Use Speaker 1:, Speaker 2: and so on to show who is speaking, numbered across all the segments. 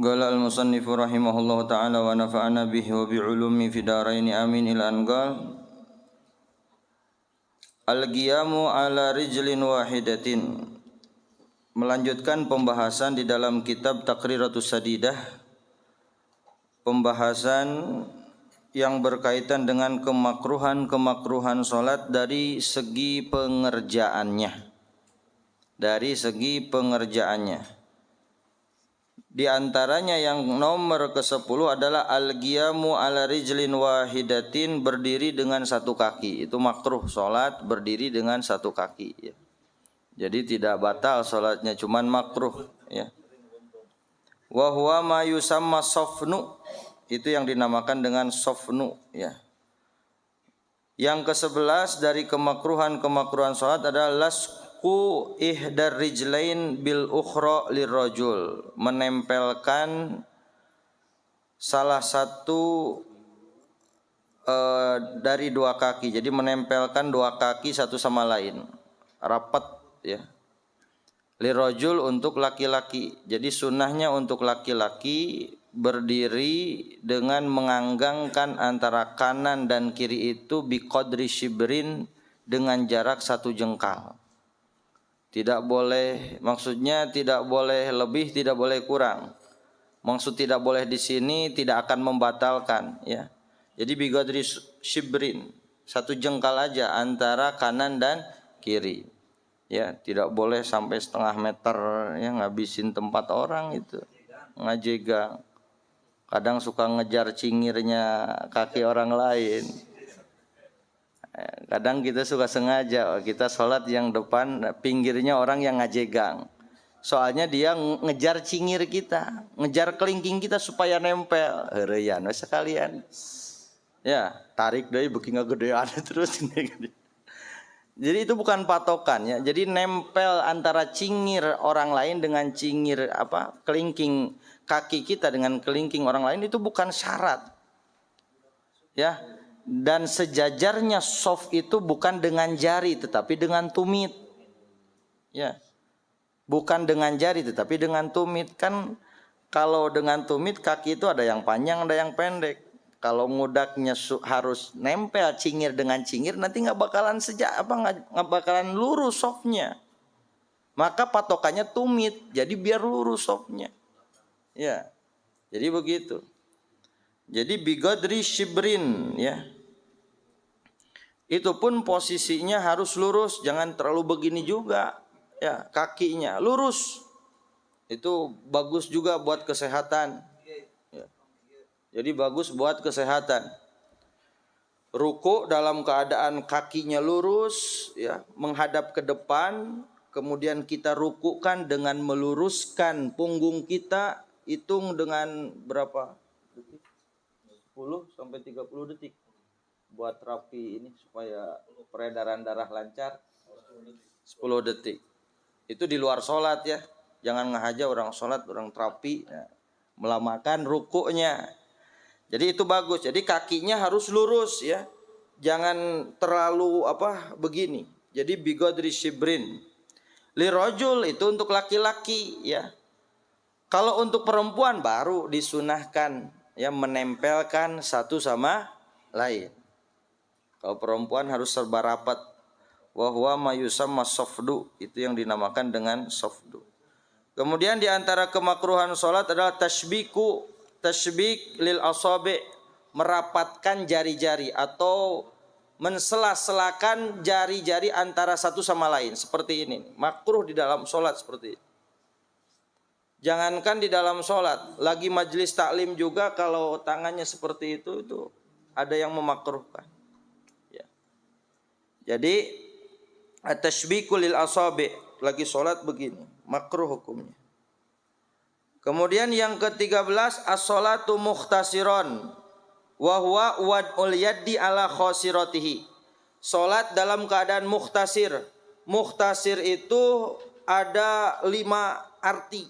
Speaker 1: Qala al-musannif rahimahullahu ta'ala wa nafa'ana bihi wa bi'ulumi fi daraini amin ila anqal al-qiyamu ala rijlin wahidatin. Melanjutkan pembahasan di dalam kitab Taqriratus Sadidah, pembahasan yang berkaitan dengan kemakruhan salat dari segi pengerjaannya. Di antaranya yang nomor ke-10 adalah al-qiyamu ala rijlin wahidatin, berdiri dengan satu kaki. Itu makruh salat berdiri dengan satu kaki, ya. Jadi tidak batal salatnya, cuman makruh, ya. Wa huwa ma yusamma safnu, itu yang dinamakan dengan safnu, ya. Yang ke-11 dari kemakruhan salat adalah lasqu ihdar rijlain bil ukhra lirrajul, menempelkan salah satu dari dua kaki. Jadi menempelkan dua kaki satu sama lain rapat, ya. Lirrajul untuk laki-laki. Jadi sunnahnya untuk laki-laki berdiri dengan menganggangkan antara kanan dan kiri itu biqadri shibrin, dengan jarak satu jengkal. Tidak boleh, maksudnya tidak boleh lebih, tidak boleh kurang. Maksud tidak boleh di sini tidak akan membatalkan, ya. Jadi biqadri shibrin, satu jengkal aja antara kanan dan kiri. Ya, tidak boleh sampai setengah meter, ya, ngabisin tempat orang itu. Ngajegang. Kadang suka ngejar cingirnya kaki orang lain. Kadang kita suka sengaja, kita sholat yang depan, pinggirnya orang yang ngajegang. Soalnya dia ngejar cingir kita, ngejar kelingking kita supaya nempel. Heureyan sekalian. Ya, tarik deui beuki ngagedean terus. Jadi itu bukan patokan, ya. Jadi nempel antara cingir orang lain dengan cingir kelingking kaki kita dengan kelingking orang lain itu bukan syarat. Ya. Dan sejajarnya soft itu bukan dengan jari tetapi dengan tumit. Ya. Bukan dengan jari tetapi dengan tumit. Kan kalau dengan tumit kaki itu ada yang panjang, ada yang pendek. Kalau ngudaknya harus nempel cingir dengan cingir, nanti nggak bakalan lurus softnya. Maka patokannya tumit, jadi biar lurus softnya. Ya, jadi begitu. Jadi biqadri shibrin, ya. Itu pun posisinya harus lurus, jangan terlalu begini juga, ya. Kakinya lurus, itu bagus juga buat kesehatan. Jadi bagus buat kesehatan. Ruku dalam keadaan kakinya lurus, ya, menghadap ke depan, kemudian kita rukukan dengan meluruskan punggung kita, hitung dengan berapa detik? 10 sampai 30 detik. Buat terapi ini supaya peredaran darah lancar. 10 detik. Itu di luar sholat, ya. Jangan ngahaja orang sholat, orang terapi, ya, melamakan rukuknya. Jadi itu bagus. Jadi kakinya harus lurus, ya. Jangan terlalu begini. Jadi biqadri shibrin. Lirajul itu untuk laki-laki, ya. Kalau untuk perempuan baru disunahkan, ya, menempelkan satu sama lain. Kalau perempuan harus serba rapat. Wa huwa ma yusamma safdu, itu yang dinamakan dengan safdu. Kemudian di antara kemakruhan salat adalah tasbik lil asabi, merapatkan jari-jari atau mensela-selakan jari-jari antara satu sama lain seperti ini. Makruh di dalam sholat seperti ini. Jangankan di dalam sholat, lagi majelis taklim juga kalau tangannya seperti itu ada yang memakruhkan, ya. Jadi tasbiku lil asabi, lagi sholat begini, makruh hukumnya. Kemudian yang ke-13 as-sholatu muhtasiron wa huwa wad'ul yaddi ala khosiratihi. Salat dalam keadaan muhtasir. Muhtasir itu ada 5 arti.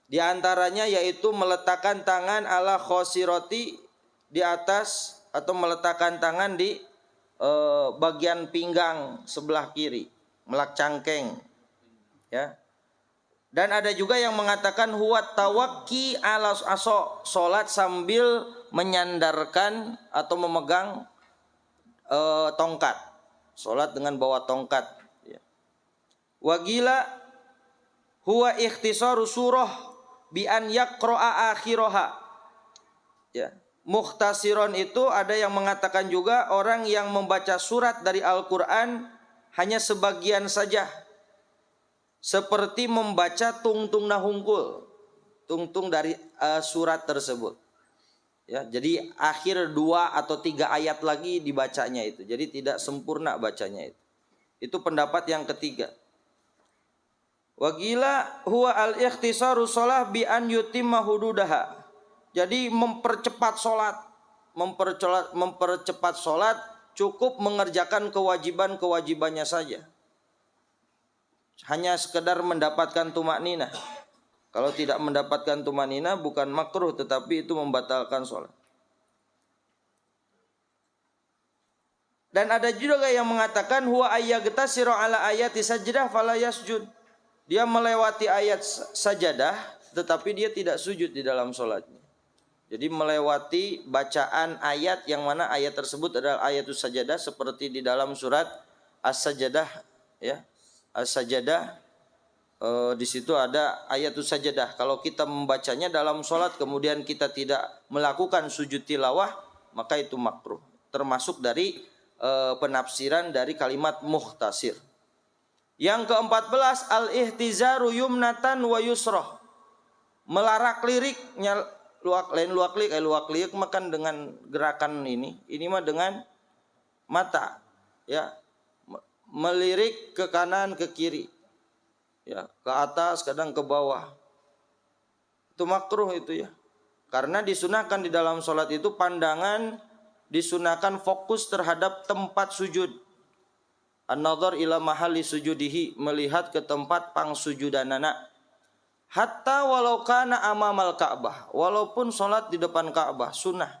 Speaker 1: Di antaranya yaitu meletakkan tangan ala khosirati, di atas, atau meletakkan tangan di bagian pinggang sebelah kiri, melak cangkeng, ya. Dan ada juga yang mengatakan huwa tawakki ala aso, salat sambil menyandarkan atau memegang tongkat, salat dengan bawa tongkat, ya. Wagila huwa ikhtisaru surah bi an yaqra'a akhiraha, ya. Mukhtasiron itu ada yang mengatakan juga orang yang membaca surat dari Al-Quran hanya sebagian saja, seperti membaca tungtung nahungkul, tungtung dari surat tersebut, ya. Jadi akhir 2 atau 3 ayat lagi dibacanya itu, jadi tidak sempurna bacanya itu. Itu pendapat yang ketiga. Wagila huwa al-ikhtisaru shalah bi an yutimma hududaha. Jadi mempercepat sholat, mempercepat sholat cukup mengerjakan kewajiban-kewajibannya saja. Hanya sekedar mendapatkan tumakninah. Kalau tidak mendapatkan tumakninah bukan makruh, tetapi itu membatalkan sholat. Dan ada juga yang mengatakan huwa ayyagtasiru ala ayati sajdah fala yasjud. Dia melewati ayat sajadah tetapi dia tidak sujud di dalam sholatnya. Jadi melewati bacaan ayat yang mana ayat tersebut adalah ayatus sajadah, seperti di dalam surat As-Sajadah, ya. As-Sajadah, di situ ada ayatus sajadah. Kalau kita membacanya dalam sholat kemudian kita tidak melakukan sujud tilawah, maka itu makruh. Termasuk dari penafsiran dari kalimat mukhtasir. Yang ke-14, al-ihtizaru yumnatan wa yusroh. Melarak liriknya, luak lirik makan dengan gerakan ini mah dengan mata, ya. Melirik ke kanan ke kiri, ya, ke atas kadang ke bawah. Itu makruh itu, ya. Karena disunahkan di dalam sholat itu pandangan disunahkan fokus terhadap tempat sujud. An-nadhar ila mahalli sujudihi, melihat ke tempat pangsujudanana. Hatta walau kana amamal Ka'bah, walaupun sholat di depan Ka'bah, sunnah,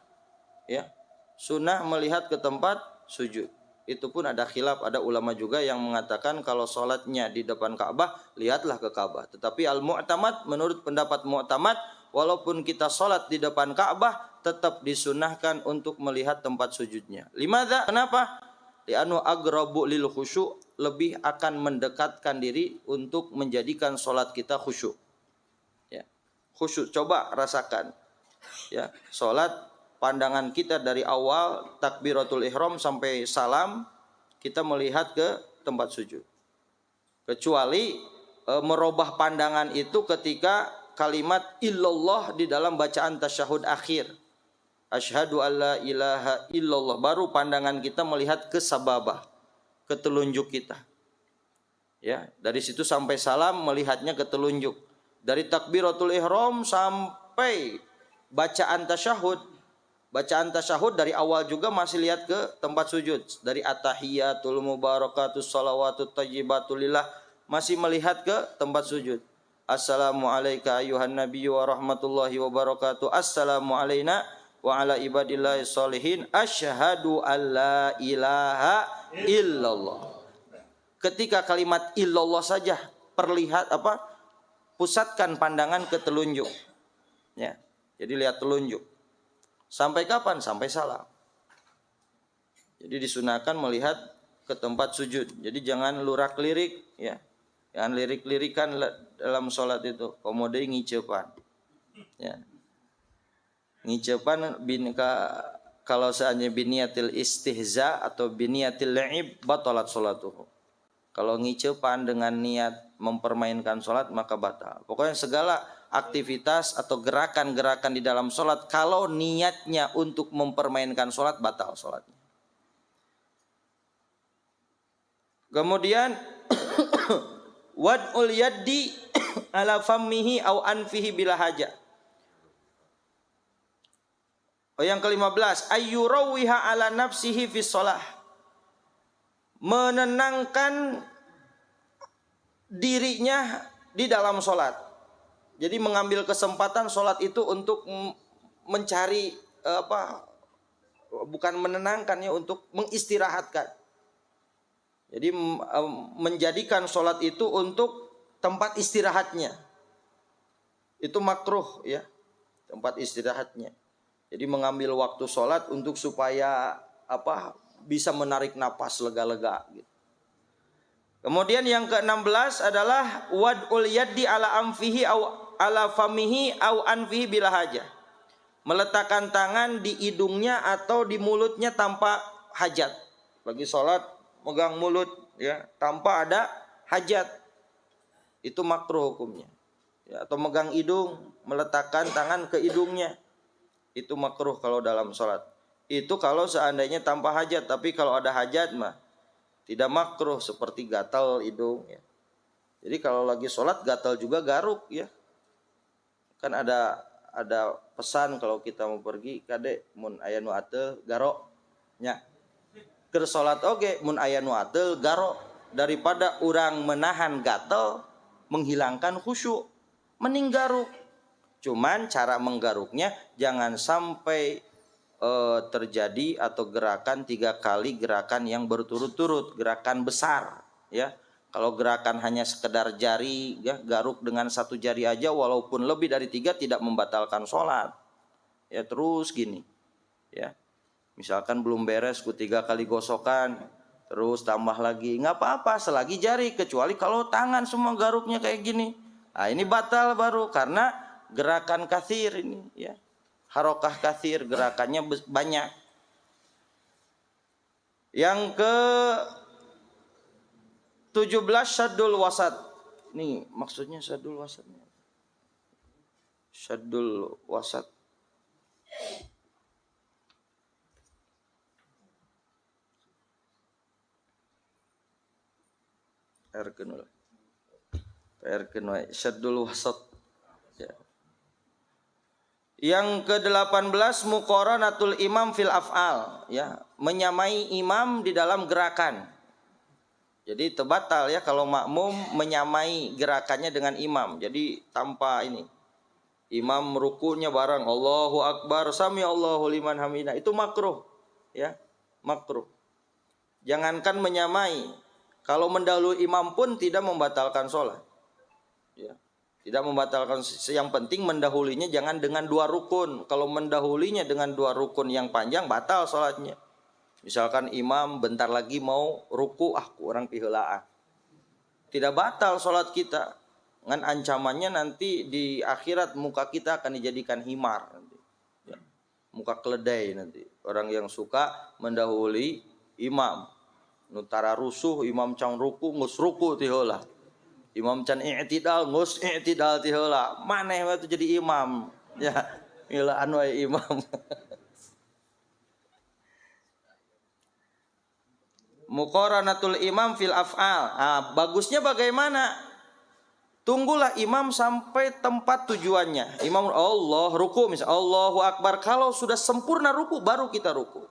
Speaker 1: ya. Sunnah melihat ke tempat sujud. Itu pun ada khilaf, ada ulama juga yang mengatakan kalau sholatnya di depan Ka'bah, lihatlah ke Ka'bah. Tetapi al-mu'tamad, menurut pendapat mu'tamad, walaupun kita sholat di depan Ka'bah, tetap disunahkan untuk melihat tempat sujudnya. Limadza? Kenapa? Li'anu agrabu lil khusyuk, lebih akan mendekatkan diri untuk menjadikan sholat kita khusyuk. Khusyuk, coba rasakan, ya, sholat pandangan kita dari awal takbiratul ihram sampai salam kita melihat ke tempat sujud, kecuali merubah pandangan itu ketika kalimat illallah di dalam bacaan tasyahud akhir, asyhadu alla ilaha illallah, baru pandangan kita melihat ke sababah, ke telunjuk kita, ya. Dari situ sampai salam melihatnya ke telunjuk. Dari takbiratul ihram sampai bacaan tasyahud dari awal juga masih lihat ke tempat sujud. Dari at-tahiyatul mubarakatus salawatut thayyibatulillah masih melihat ke tempat sujud. Assalamu alayka ayuhan nabiyyu wa rahmatullahi wa barakatuh. Assalamu alayna wa ala ibadillahi sholihin. Asyhadu alla ilaha illallah. Ketika kalimat illallah saja perlihat pusatkan pandangan ke telunjuk, ya. Jadi lihat telunjuk. Sampai kapan? Sampai salam. Jadi disunahkan melihat ke tempat sujud. Jadi jangan lurak lirik, ya. Jangan lirik-lirikan dalam sholat itu. Komodai ngicepan, ya. Ngicepan kalau seandainya biniatil istihza atau biniatil la'ib batalat sholatuhu. Kalau ngicepan dengan niat mempermainkan sholat maka batal. Pokoknya segala aktivitas atau gerakan-gerakan di dalam sholat kalau niatnya untuk mempermainkan sholat, batal sholatnya. Kemudian wad'ul yaddi ala fammihi au anfihi bila haja. Yang ke-15, ayyurawiha ala nafsihi fi sholah. Menenangkan dirinya di dalam sholat. Jadi mengambil kesempatan sholat itu untuk mencari bukan menenangkan ya, untuk mengistirahatkan. Jadi menjadikan sholat itu untuk tempat istirahatnya. Itu makruh ya, tempat istirahatnya. Jadi mengambil waktu sholat untuk supaya bisa menarik napas lega-lega gitu. Kemudian yang ke-16 adalah wad'ul yaddi ala amfihi au ala famihi au anfihi bila hajah. Meletakkan tangan di hidungnya atau di mulutnya tanpa hajat. Bagi sholat megang mulut ya tanpa ada hajat, itu makruh hukumnya ya. Atau megang hidung, meletakkan tangan ke hidungnya, itu makruh kalau dalam sholat. Itu kalau seandainya tanpa hajat. Tapi kalau ada hajat mah tidak makruh, seperti gatal hidung ya. Jadi kalau lagi sholat gatal juga garuk ya. Kan ada pesan kalau kita mau pergi, kade mun aya nu ateul garok nya. Keur salat oge mun aya nu ateul garok, daripada urang menahan gatal, menghilangkan khusyuk, mending garuk. Cuman cara menggaruknya jangan sampai terjadi atau gerakan 3 kali gerakan yang berturut-turut, gerakan besar ya. Kalau gerakan hanya sekedar jari ya, garuk dengan 1 jari aja walaupun lebih dari 3 tidak membatalkan sholat ya. Terus gini ya, misalkan belum beres ku 3 kali gosokan, terus tambah lagi, nggak apa-apa selagi jari, kecuali kalau tangan semua garuknya kayak gini, nah ini batal baru, karena gerakan kathir ini ya, harokah kathir, gerakannya banyak. Yang ke 17 syaddul wasat. Nih maksudnya syaddul wasatnya. Syaddul wasat. Syaddul wasat. Ya. Yang ke-18 muqaranatul imam fil af'al ya, menyamai imam di dalam gerakan. Jadi terbatal ya kalau makmum menyamai gerakannya dengan imam. Jadi tanpa ini, imam rukunya bareng Allahu Akbar sami Allahu liman hamidah, itu makruh ya, makruh. Jangankan menyamai, kalau mendahului imam pun tidak membatalkan sholat ya, tidak membatalkan. Yang penting mendahulinya jangan dengan 2 rukun. Kalau mendahulinya dengan 2 rukun yang panjang, batal sholatnya. Misalkan imam bentar lagi mau ruku, kurang piheulaan, tidak batal sholat kita. Dengan ancamannya nanti di akhirat muka kita akan dijadikan himar nanti. Ya. Muka keledai nanti. Orang yang suka mendahului imam, nutara rusuh, imam can ruku, ngus ruku tiheula. Imam can i'tidal, ngus i'tidal tiheula. Maneh itu jadi imam. Ya, milaan wae imam. Muqaranatul imam fil af'al. Bagusnya bagaimana? Tunggulah imam sampai tempat tujuannya. Imam Allah ruku misalnya, Allahu Akbar. Kalau sudah sempurna ruku, baru kita ruku.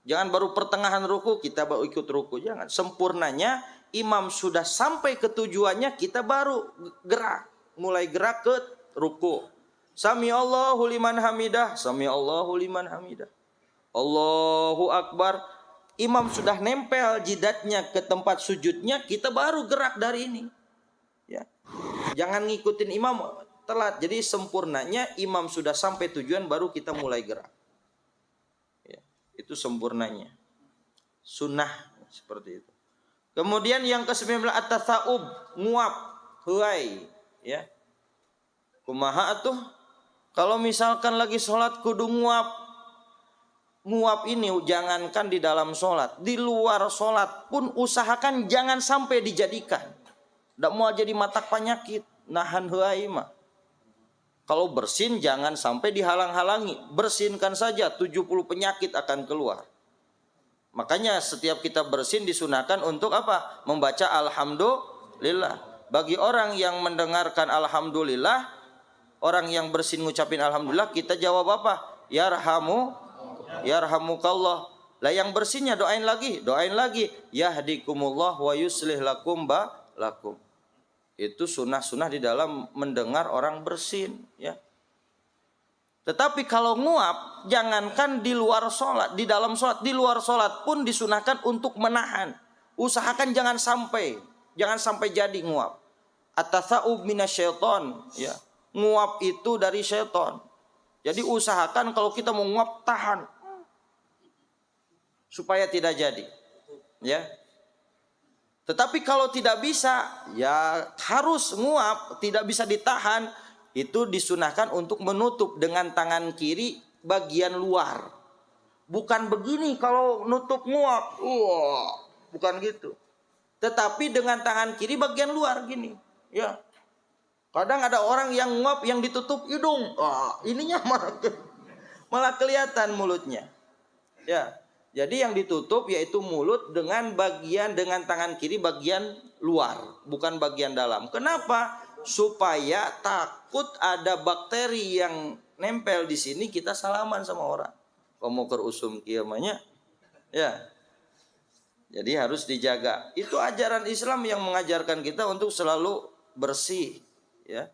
Speaker 1: Jangan baru pertengahan ruku kita baru ikut ruku, jangan. Sempurnanya imam sudah sampai ke tujuannya, kita baru gerak, mulai gerak ke ruku. Sami Allahu liman hamidah, sami Allahu liman hamidah. Allahu Akbar. Imam sudah nempel jidatnya ke tempat sujudnya, kita baru gerak dari ini. Ya. Jangan ngikutin imam telat. Jadi sempurnanya imam sudah sampai tujuan baru kita mulai gerak. Ya. Itu sempurnanya. Sunnah seperti itu. Kemudian yang ke-19 at-tasa'ub, nguap, huai, ya. Kumaha atuh? Kalau misalkan lagi sholat kudu nguap. Nguap ini jangankan di dalam sholat, di luar sholat pun usahakan jangan sampai dijadikan. Tidak mau jadi matak penyakit, nahan huai mah. Kalau bersin jangan sampai dihalang-halangi, bersinkan saja, 70 penyakit akan keluar. Makanya setiap kita bersin disunahkan untuk apa? Membaca alhamdulillah. Bagi orang yang mendengarkan alhamdulillah, orang yang bersin ngucapin alhamdulillah, kita jawab apa? Yarhamukallah. Lah yang bersinnya doain lagi. Yahdikumullah wa yuslih lakum lakum. Itu sunnah-sunnah di dalam mendengar orang bersin ya. Tetapi kalau nguap, jangankan di luar sholat, di dalam sholat, di luar sholat pun disunahkan untuk menahan. Usahakan jangan sampai jadi nguap. At-tatha'ub minasyaiton, ya. Nguap itu dari syaitan. Jadi usahakan kalau kita mau nguap, tahan supaya tidak jadi, ya. Tetapi kalau tidak bisa, ya harus nguap, tidak bisa ditahan, itu disunahkan untuk menutup dengan tangan kiri bagian luar. Bukan begini kalau nutup nguap, bukan gitu. Tetapi dengan tangan kiri bagian luar gini, ya. Kadang ada orang yang nguap yang ditutup hidung, ininya malah kelihatan mulutnya, ya. Jadi yang ditutup yaitu mulut dengan tangan kiri bagian luar, bukan bagian dalam. Kenapa? Supaya takut ada bakteri yang nempel di sini, kita salaman sama orang. Kamu kerusum kiamanya, ya. Jadi harus dijaga. Itu ajaran Islam yang mengajarkan kita untuk selalu bersih, ya.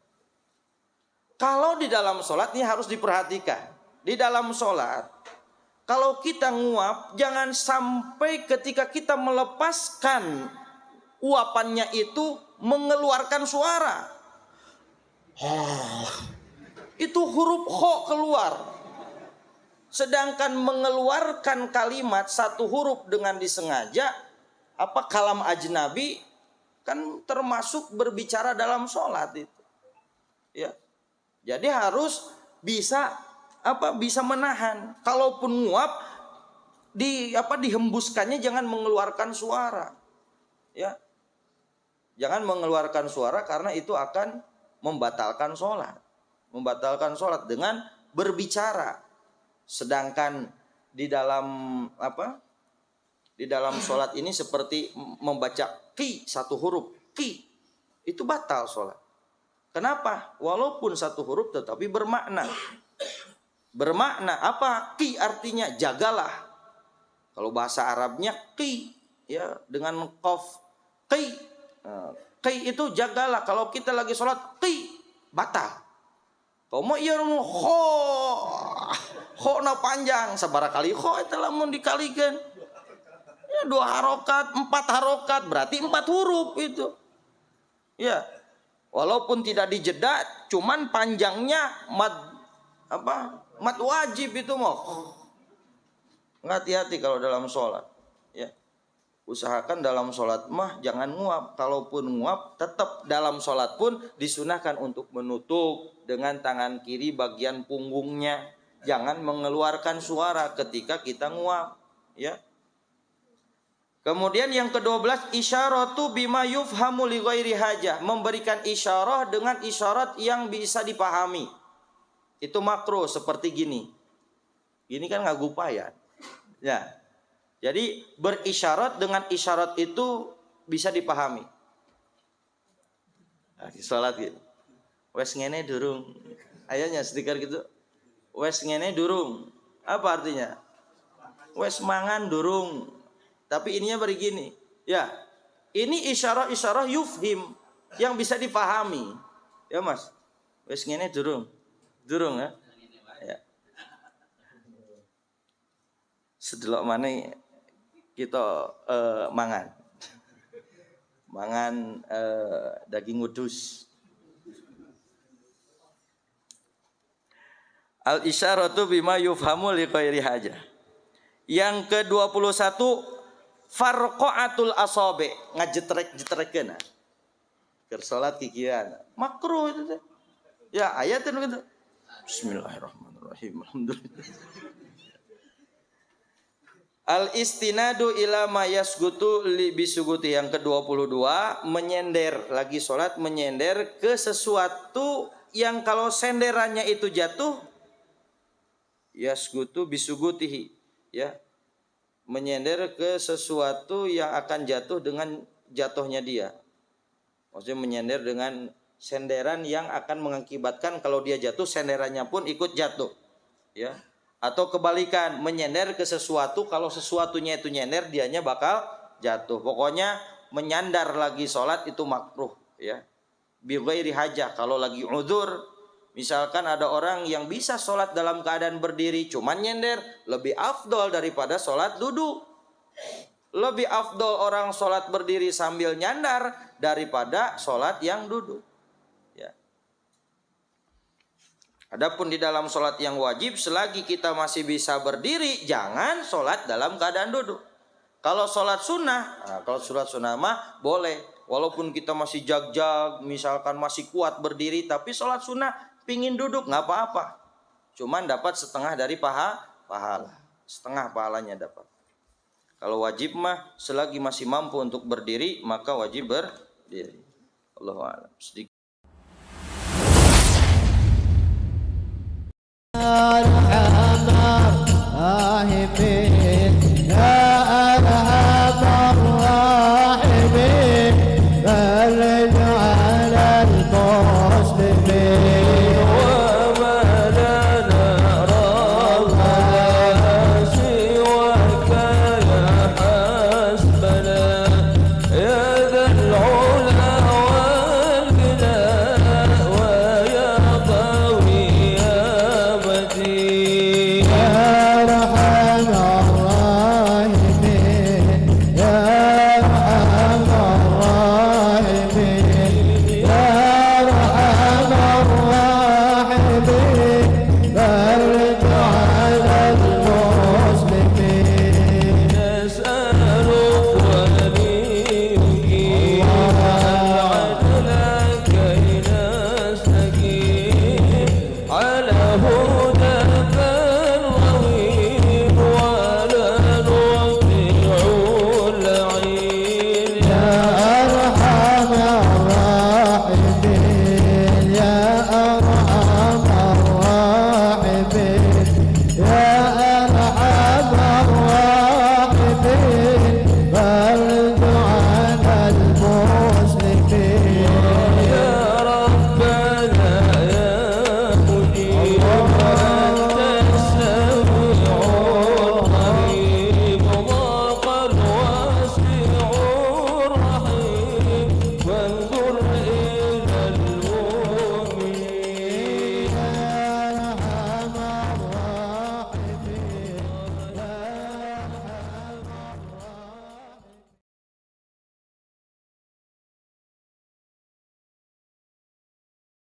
Speaker 1: Kalau di dalam sholat ini harus diperhatikan. Di dalam sholat, kalau kita nguap, jangan sampai ketika kita melepaskan uapannya itu mengeluarkan suara. Itu huruf kho keluar. Sedangkan mengeluarkan kalimat satu huruf dengan disengaja, kalam ajnabi, kan termasuk berbicara dalam sholat itu. Ya. Jadi harus bisa menahan. Kalaupun nguap, dihembuskannya jangan mengeluarkan suara. Ya. Jangan mengeluarkan suara karena itu akan membatalkan sholat. Membatalkan sholat dengan berbicara. Sedangkan di dalam sholat ini seperti membaca ki, satu huruf ki, itu batal sholat. Kenapa? Walaupun satu huruf tetapi bermakna. Bermakna apa? Ki artinya jagalah. Kalau bahasa Arabnya ki, ya, dengan qaf ki. Ki itu jagalah. Kalau kita lagi sholat ki, batal. Kau mau iya kho na panjang, sabaraha kali kho itu lamun dikalikan. Ya, 2 harokat, 4 harokat, berarti 4 huruf itu. Ya. Walaupun tidak dijeda, cuman panjangnya mad wajib itu mau. Hati-hati kalau dalam sholat, ya. Usahakan dalam sholat jangan nguap. Kalaupun nguap, tetap dalam sholat pun disunahkan untuk menutup dengan tangan kiri bagian punggungnya. Jangan mengeluarkan suara ketika kita nguap, ya. Kemudian yang ke-12, isyaratu bima yufhamu li ghairi hajah, memberikan isyarah dengan isyarat yang bisa dipahami. Itu makruh seperti gini. Gini kan ngagupayan. Ya. Jadi berisyarat dengan isyarat itu bisa dipahami. Nah, di salat gitu. Wes ngene durung. Ayahnya stiker gitu. Wes ngene durung. Apa artinya? Wes mangan durung. Tapi ininya begini. Ya. Ini isyarah yufhim yang bisa dipahami. Ya, Mas. Wes ngene durung. Durung ya. Ya. Sedelok mana kita mangan daging udus. Al isyaratu bima yufhamu li ghairi hajah. Yang ke-21, farqaatul asabi, ngajetrek-jetrekeun. Keur salat kikian. Makruh itu teh. Ya, ayatnya gitu. Bismillahirrahmanirrahim. Alhamdulillah. Al istinadu ila ma yasgutu li bisuguti. Yang ke-22, menyender, lagi sholat menyender ke sesuatu yang kalau senderannya itu jatuh, yasgutu bisugutihi, ya, menyender ke sesuatu yang akan jatuh dengan jatuhnya dia. Maksudnya menyender dengan senderan yang akan mengakibatkan kalau dia jatuh, senderannya pun ikut jatuh, ya. Atau kebalikan, menyender ke sesuatu, kalau sesuatunya itu nyender, dianya bakal jatuh. Pokoknya menyandar lagi sholat itu makruh, ya. Bi ghairi hajah, kalau lagi udzur, Misalkan ada orang yang bisa sholat dalam keadaan berdiri, cuman nyender, lebih afdol daripada sholat duduk. Lebih afdol orang sholat berdiri sambil nyandar daripada sholat yang duduk. Ya. Adapun di dalam sholat yang wajib, selagi kita masih bisa berdiri, jangan sholat dalam keadaan duduk. Kalau sholat sunnah, kalau sholat sunnah mah boleh. Walaupun kita masih jag-jag, misalkan masih kuat berdiri, tapi sholat sunnah pingin duduk, nggak apa-apa. Cuman dapat setengah dari pahala. Setengah pahalanya dapat. Kalau wajib mah, selagi masih mampu untuk berdiri, maka wajib berdiri. Allahu a'lam.